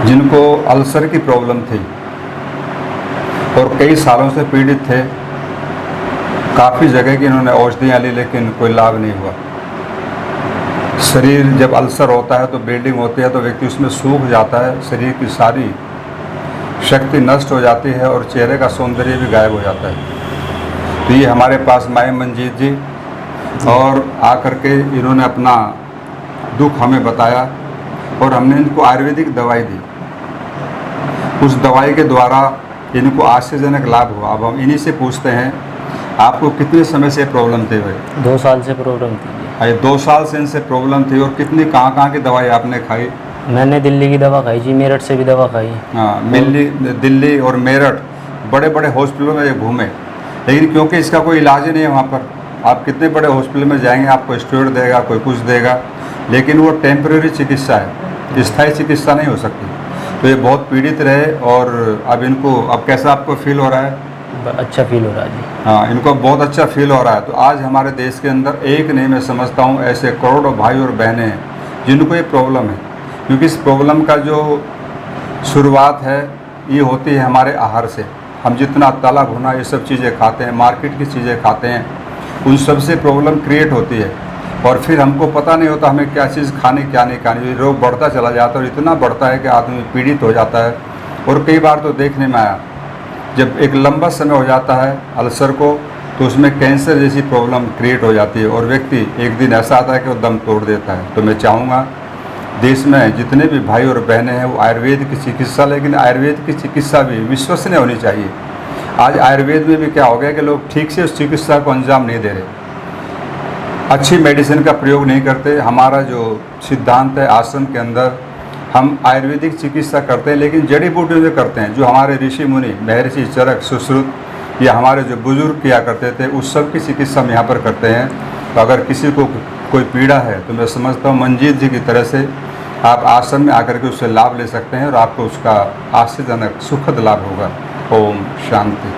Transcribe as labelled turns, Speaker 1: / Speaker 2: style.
Speaker 1: जिनको अल्सर की प्रॉब्लम थी और कई सालों से पीड़ित थे। काफ़ी जगह की इन्होंने औषधियाँ ली लेकिन कोई लाभ नहीं हुआ। शरीर जब अल्सर होता है तो ब्लीडिंग होती है तो व्यक्ति उसमें सूख जाता है, शरीर की सारी शक्ति नष्ट हो जाती है और चेहरे का सौंदर्य भी गायब हो जाता है। तो ये हमारे पास माए मंजीत जी और आकर के इन्होंने अपना दुख हमें बताया और हमने इनको आयुर्वेदिक दवाई दी। उस दवाई के द्वारा इनको आश्चर्यजनक लाभ हुआ। अब हम इन्हीं से पूछते हैं, आपको कितने समय से प्रॉब्लम थी भाई?
Speaker 2: 2 साल से प्रॉब्लम थी।
Speaker 1: अरे 2 साल से इनसे प्रॉब्लम थी। और कितनी कहाँ की दवाई आपने खाई?
Speaker 2: मैंने दिल्ली की दवा खाई जी, मेरठ से भी दवा खाई।
Speaker 1: हाँ, दिल्ली और मेरठ बड़े बड़े हॉस्पिटलों में ये घूमे, लेकिन क्योंकि इसका कोई इलाज ही नहीं है वहाँ पर। आप कितने बड़े हॉस्पिटल में जाएंगे, आपको स्टेरॉइड देगा, कोई कुछ देगा, लेकिन वो टेम्परेरी चिकित्सा है, स्थायी चिकित्सा नहीं हो सकती। तो ये बहुत पीड़ित रहे और अब इनको, अब कैसा आपको फील हो रहा है?
Speaker 2: अच्छा फील हो रहा है जी।
Speaker 1: हाँ, इनको बहुत अच्छा फील हो रहा है। तो आज हमारे देश के अंदर एक नहीं, मैं समझता हूँ ऐसे करोड़ों भाई और बहनें हैं जिनको ये प्रॉब्लम है। क्योंकि इस प्रॉब्लम का जो शुरुआत है ये होती है हमारे आहार से। हम जितना तला भुना ये सब चीज़ें खाते हैं, मार्केट की चीज़ें खाते हैं, उन सब से प्रॉब्लम क्रिएट होती है और फिर हमको पता नहीं होता हमें क्या चीज़ खानी क्या नहीं खानी। रोग बढ़ता चला जाता है और इतना बढ़ता है कि आदमी पीड़ित हो जाता है। और कई बार तो देखने में आया, जब एक लंबा समय हो जाता है अल्सर को तो उसमें कैंसर जैसी प्रॉब्लम क्रिएट हो जाती है और व्यक्ति एक दिन ऐसा आता है कि वो दम तोड़ देता है। तो मैं चाहूँगा देश में जितने भी भाई और बहनें हैं वो आयुर्वेद की चिकित्सा, लेकिन आयुर्वेद की चिकित्सा भी विश्वसनीय होनी चाहिए। आज आयुर्वेद में भी क्या हो गया कि लोग ठीक से उस चिकित्सा को अंजाम नहीं दे रहे, अच्छी मेडिसिन का प्रयोग नहीं करते। हमारा जो सिद्धांत है आश्रम के अंदर, हम आयुर्वेदिक चिकित्सा करते हैं लेकिन जड़ी बूटियों से करते हैं। जो हमारे ऋषि मुनि महर्षि चरक सुश्रुत या हमारे जो बुजुर्ग किया करते थे उस सब की चिकित्सा हम यहाँ पर करते हैं। तो अगर किसी को कोई पीड़ा है तो मैं समझता हूँ मंजीत जी की तरह से आप आश्रम में आकर के उससे लाभ ले सकते हैं और आपको उसका आश्चर्यजनक सुखद लाभ होगा। ओम शांति।